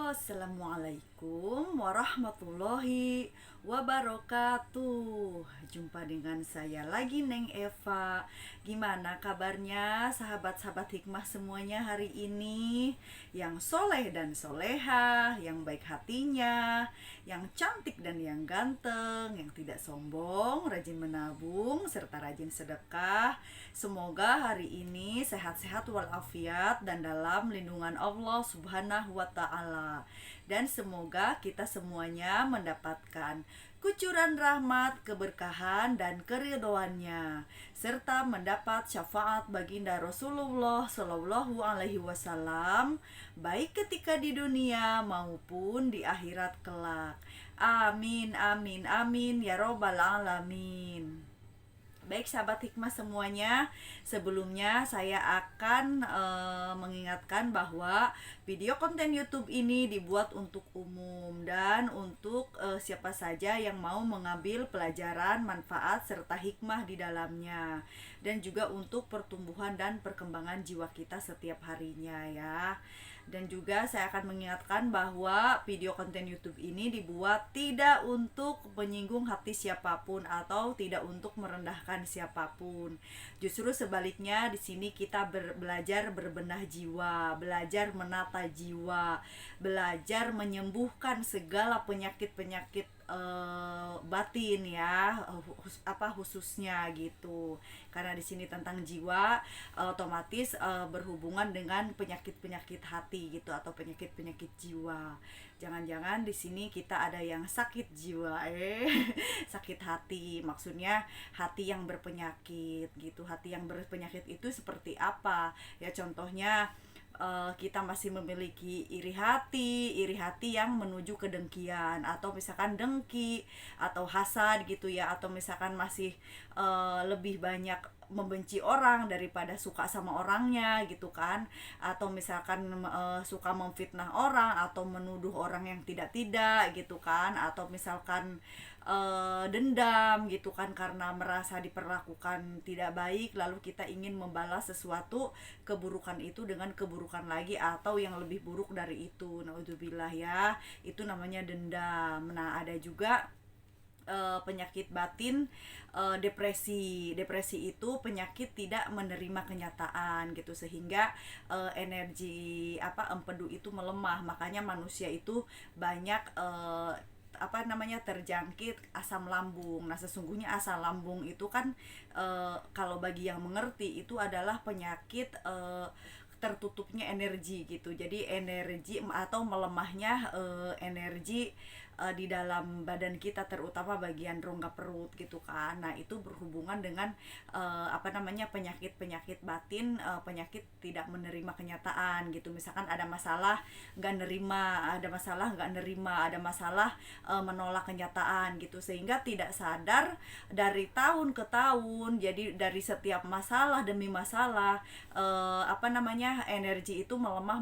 Assalamualaikum warahmatullahi wabarakatuh. Jumpa dengan saya lagi, Neng Eva. Gimana kabarnya sahabat-sahabat hikmah semuanya hari ini? Yang soleh dan soleha, yang baik hatinya, yang cantik dan yang ganteng, yang tidak sombong, rajin menabung, serta rajin sedekah. Semoga hari ini sehat-sehat walafiat dan dalam lindungan Allah Subhanahu wa Ta'ala. Dan semoga kita semuanya mendapatkan kucuran rahmat, keberkahan, dan keridhoannya, serta mendapat syafaat baginda Rasulullah Shallallahu Alaihi Wasallam, baik ketika di dunia maupun di akhirat kelak. Amin, amin, amin, ya robbal alamin. Baik sahabat hikmah semuanya, sebelumnya saya akan mengingatkan bahwa video konten YouTube ini dibuat untuk umum dan untuk siapa saja yang mau mengambil pelajaran, manfaat serta hikmah di dalamnya, dan juga untuk pertumbuhan dan perkembangan jiwa kita setiap harinya ya. Dan juga saya akan mengingatkan bahwa video konten YouTube ini dibuat tidak untuk menyinggung hati siapapun atau tidak untuk merendahkan siapapun. Justru sebaliknya, di sini kita belajar berbenah jiwa, belajar menata jiwa, belajar menyembuhkan segala penyakit-penyakit batin ya, khususnya gitu. Karena di sini tentang jiwa, otomatis berhubungan dengan penyakit-penyakit hati gitu atau penyakit-penyakit jiwa. Jangan-jangan di sini kita ada yang sakit jiwa, sakit hati. Maksudnya hati yang berpenyakit gitu. Hati yang berpenyakit itu seperti apa? Ya contohnya kita masih memiliki iri hati yang menuju kedengkian, atau misalkan dengki atau hasad gitu ya, atau misalkan masih lebih banyak membenci orang daripada suka sama orangnya gitu kan, atau misalkan suka memfitnah orang atau menuduh orang yang tidak gitu kan, atau misalkan dendam gitu kan karena merasa diperlakukan tidak baik, lalu kita ingin membalas sesuatu keburukan itu dengan keburukan lagi atau yang lebih buruk dari itu. Naudzubillah ya, itu namanya dendam. Nah ada juga penyakit batin, depresi itu penyakit tidak menerima kenyataan gitu, sehingga energi empedu itu melemah. Makanya manusia itu banyak terjangkit asam lambung. Nah sesungguhnya asam lambung itu kan kalau bagi yang mengerti itu adalah penyakit tertutupnya energi gitu. Jadi energi atau melemahnya energi di dalam badan kita, terutama bagian rongga perut gitu kan. Nah itu berhubungan dengan penyakit-penyakit batin, penyakit tidak menerima kenyataan gitu. Misalkan ada masalah nggak nerima, ada masalah nggak nerima, ada masalah menolak kenyataan gitu, sehingga tidak sadar dari tahun ke tahun. Jadi dari setiap masalah demi masalah energi itu melemah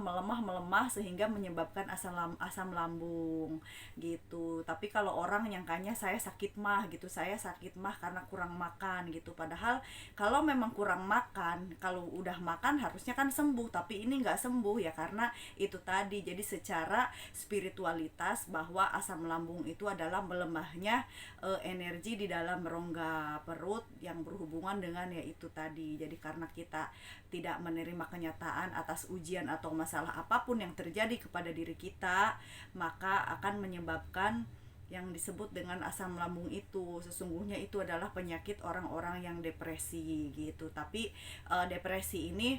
sehingga menyebabkan asam lambung gitu. Tapi kalau orang nyangkanya saya sakit mah karena kurang makan gitu, padahal kalau memang kurang makan, kalau udah makan harusnya kan sembuh, tapi ini nggak sembuh ya karena itu tadi. Jadi secara spiritualitas bahwa asam lambung itu adalah melemahnya energi di dalam rongga perut yang berhubungan dengan ya itu tadi. Jadi karena kita tidak menerima kenyataan atas ujian atau masalah apapun yang terjadi kepada diri kita, maka akan menyebabkan yang disebut dengan asam lambung itu. Sesungguhnya itu adalah penyakit orang-orang yang depresi gitu. Tapi depresi ini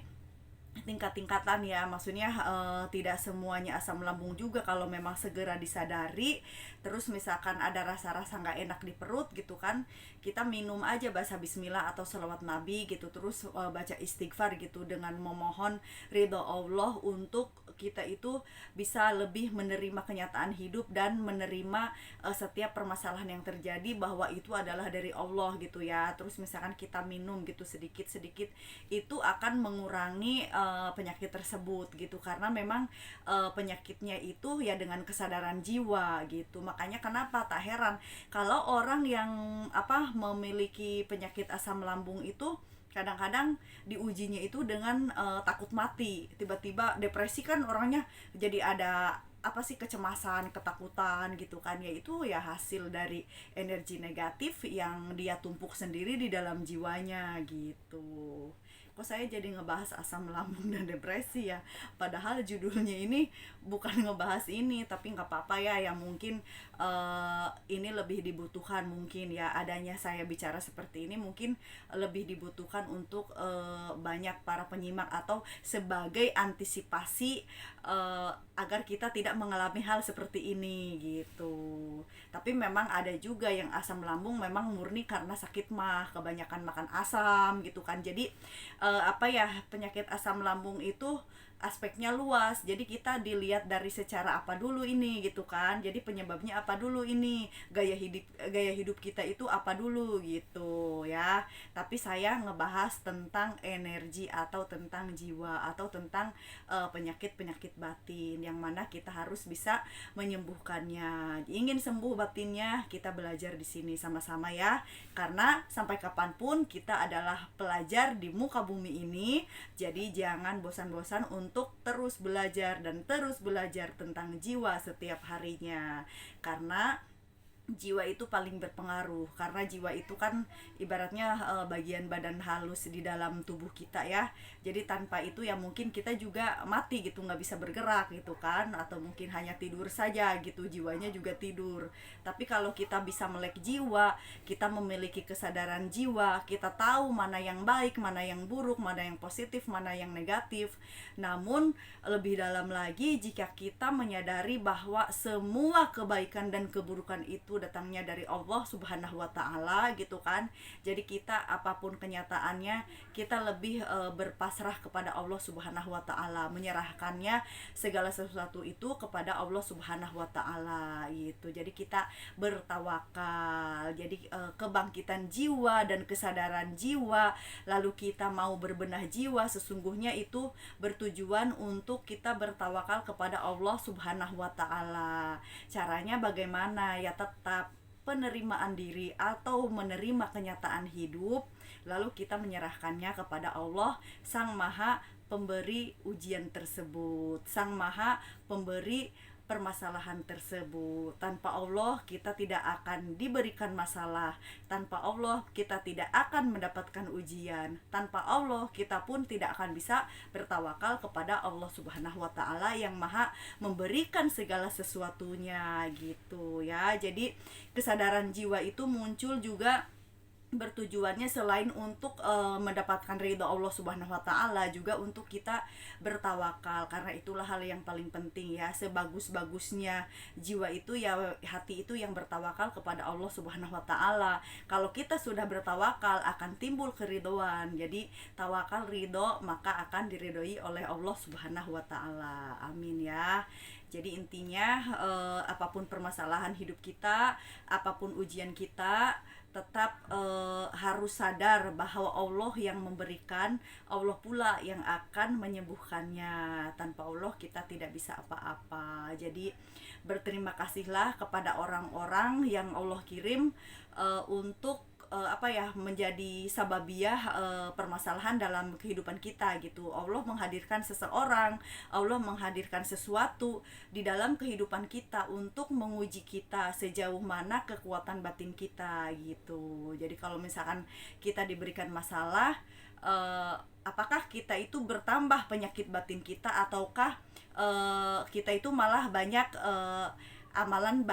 tingkat-tingkatan ya, maksudnya tidak semuanya asam lambung juga. Kalau memang segera disadari, terus misalkan ada rasa-rasa nggak enak di perut gitu kan, kita minum aja baca bismillah atau selawat nabi gitu, terus baca istighfar gitu dengan memohon ridho Allah untuk kita itu bisa lebih menerima kenyataan hidup dan menerima setiap permasalahan yang terjadi bahwa itu adalah dari Allah gitu ya. Terus misalkan kita minum gitu sedikit-sedikit, itu akan mengurangi penyakit tersebut gitu, karena memang penyakitnya itu ya dengan kesadaran jiwa gitu. Makanya kenapa tak heran kalau orang yang memiliki penyakit asam lambung itu kadang-kadang diujinya itu dengan takut mati. Tiba-tiba depresi kan orangnya jadi ada apa sih, kecemasan, ketakutan gitu kan, yaitu ya hasil dari energi negatif yang dia tumpuk sendiri di dalam jiwanya gitu. Kok saya jadi ngebahas asam lambung dan depresi ya, padahal judulnya ini bukan ngebahas ini, tapi nggak apa-apa ya, yang mungkin ini lebih dibutuhkan, mungkin ya adanya saya bicara seperti ini mungkin lebih dibutuhkan untuk banyak para penyimak, atau sebagai antisipasi agar kita tidak mengalami hal seperti ini gitu. Tapi memang ada juga yang asam lambung memang murni karena sakit mah, kebanyakan makan asam gitu kan. Jadi apa ya, penyakit asam lambung itu aspeknya luas, jadi kita dilihat dari secara apa dulu ini gitu kan, jadi penyebabnya apa dulu ini, gaya hidup kita itu apa dulu gitu ya. Tapi saya ngebahas tentang energi atau tentang jiwa atau tentang penyakit-penyakit batin yang mana kita harus bisa menyembuhkannya. Ingin sembuh batinnya, kita belajar di sini sama-sama ya, karena sampai kapanpun kita adalah pelajar di muka bumi ini. Jadi jangan bosan-bosan untuk terus belajar dan terus belajar tentang jiwa setiap harinya, karena jiwa itu paling berpengaruh, karena jiwa itu kan ibaratnya bagian badan halus di dalam tubuh kita ya. Jadi tanpa itu ya mungkin kita juga mati gitu, nggak bisa bergerak gitu kan, atau mungkin hanya tidur saja gitu, jiwanya juga tidur. Tapi kalau kita bisa melek jiwa, kita memiliki kesadaran jiwa, kita tahu mana yang baik, mana yang buruk, mana yang positif, mana yang negatif. Namun lebih dalam lagi, jika kita menyadari bahwa semua kebaikan dan keburukan itu datangnya dari Allah Subhanahu wa taala gitu kan. Jadi kita apapun kenyataannya, kita lebih berpasrah kepada Allah Subhanahu wa taala, menyerahkannya segala sesuatu itu kepada Allah Subhanahu wa taala gitu. Jadi kita bertawakal. Jadi kebangkitan jiwa dan kesadaran jiwa, lalu kita mau berbenah jiwa, sesungguhnya itu bertujuan untuk kita bertawakal kepada Allah Subhanahu wa taala. Caranya bagaimana? Ya tetap penerimaan diri atau menerima kenyataan hidup, lalu kita menyerahkannya kepada Allah, Sang Maha Pemberi ujian tersebut, Sang Maha Pemberi permasalahan tersebut. Tanpa Allah kita tidak akan diberikan masalah, tanpa Allah kita tidak akan mendapatkan ujian, tanpa Allah kita pun tidak akan bisa bertawakal kepada Allah Subhanahu wa taala yang Maha memberikan segala sesuatunya gitu ya. Jadi kesadaran jiwa itu muncul juga bertujuannya selain untuk mendapatkan ridho Allah Subhanahu wa taala, juga untuk kita bertawakal, karena itulah hal yang paling penting ya. Sebagus-bagusnya jiwa itu ya hati itu yang bertawakal kepada Allah Subhanahu wa taala. Kalau kita sudah bertawakal akan timbul keridhoan. Jadi tawakal ridho, maka akan diridhoi oleh Allah Subhanahu wa taala. Amin ya. Jadi intinya apapun permasalahan hidup kita, apapun ujian kita, tetap harus sadar bahwa Allah yang memberikan, Allah pula yang akan menyembuhkannya. Tanpa Allah kita tidak bisa apa-apa. Jadi berterima kasihlah kepada orang-orang yang Allah kirim untuk menjadi sababiah permasalahan dalam kehidupan kita gitu. Allah menghadirkan seseorang, Allah menghadirkan sesuatu di dalam kehidupan kita untuk menguji kita sejauh mana kekuatan batin kita gitu. Jadi kalau misalkan kita diberikan masalah, apakah kita itu bertambah penyakit batin kita, ataukah kita itu malah banyak amalan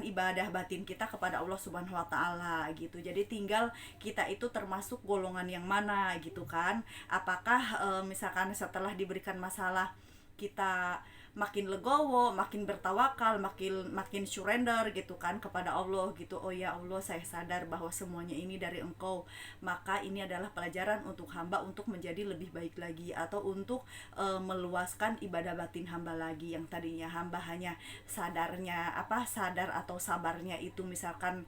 ibadah batin kita kepada Allah Subhanahu wa taala gitu. Jadi tinggal kita itu termasuk golongan yang mana gitu kan. Apakah misalkan setelah diberikan masalah kita makin legowo, makin bertawakal, makin surrender gitu kan kepada Allah gitu. Oh ya Allah, saya sadar bahwa semuanya ini dari Engkau, maka ini adalah pelajaran untuk hamba untuk menjadi lebih baik lagi, atau untuk meluaskan ibadah batin hamba lagi. Yang tadinya hamba hanya sadar atau sabarnya itu misalkan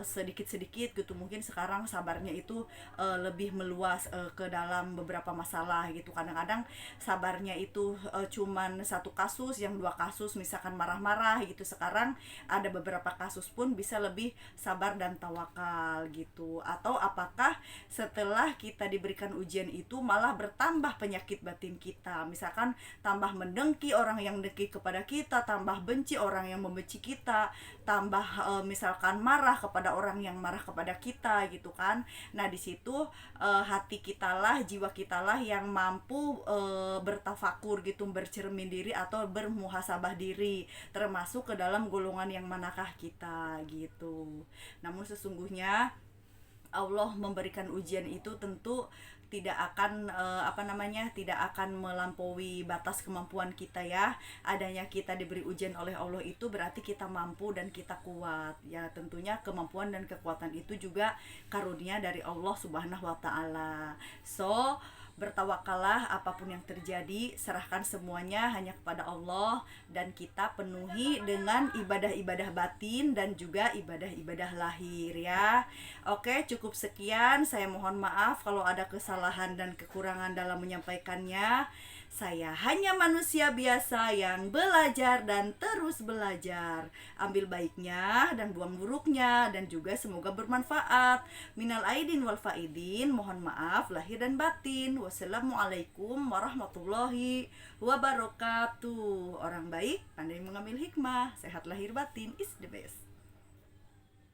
sedikit-sedikit gitu, mungkin sekarang sabarnya itu lebih meluas ke dalam beberapa masalah gitu. Kadang-kadang sabarnya itu itu cuman satu kasus, yang dua kasus misalkan marah-marah gitu. Sekarang ada beberapa kasus pun bisa lebih sabar dan tawakal gitu. Atau apakah setelah kita diberikan ujian itu malah bertambah penyakit batin kita, misalkan tambah mendengki orang yang dengki kepada kita, tambah benci orang yang membenci kita, tambah misalkan marah kepada orang yang marah kepada kita gitu kan. Nah di situ hati kita lah, jiwa kita lah yang mampu bertafakur gitu, bercermin diri atau bermuhasabah diri, termasuk ke dalam golongan yang manakah kita gitu. Namun sesungguhnya Allah memberikan ujian itu tentu tidak akan tidak akan melampaui batas kemampuan kita ya. Adanya kita diberi ujian oleh Allah itu berarti kita mampu dan kita kuat ya. Tentunya kemampuan dan kekuatan itu juga karunia dari Allah Subhanahu wa taala. So bertawakallah, apapun yang terjadi serahkan semuanya hanya kepada Allah, dan kita penuhi dengan ibadah-ibadah batin dan juga ibadah-ibadah lahir ya. Oke, cukup sekian. Saya mohon maaf kalau ada kesalahan dan kekurangan dalam menyampaikannya. Saya hanya manusia biasa yang belajar dan terus belajar. Ambil baiknya dan buang buruknya, dan juga semoga bermanfaat. Minal aidin wal faidin, mohon maaf lahir dan batin. Wassalamualaikum warahmatullahi wabarakatuh. Orang baik pandai mengambil hikmah, sehat lahir batin is the best.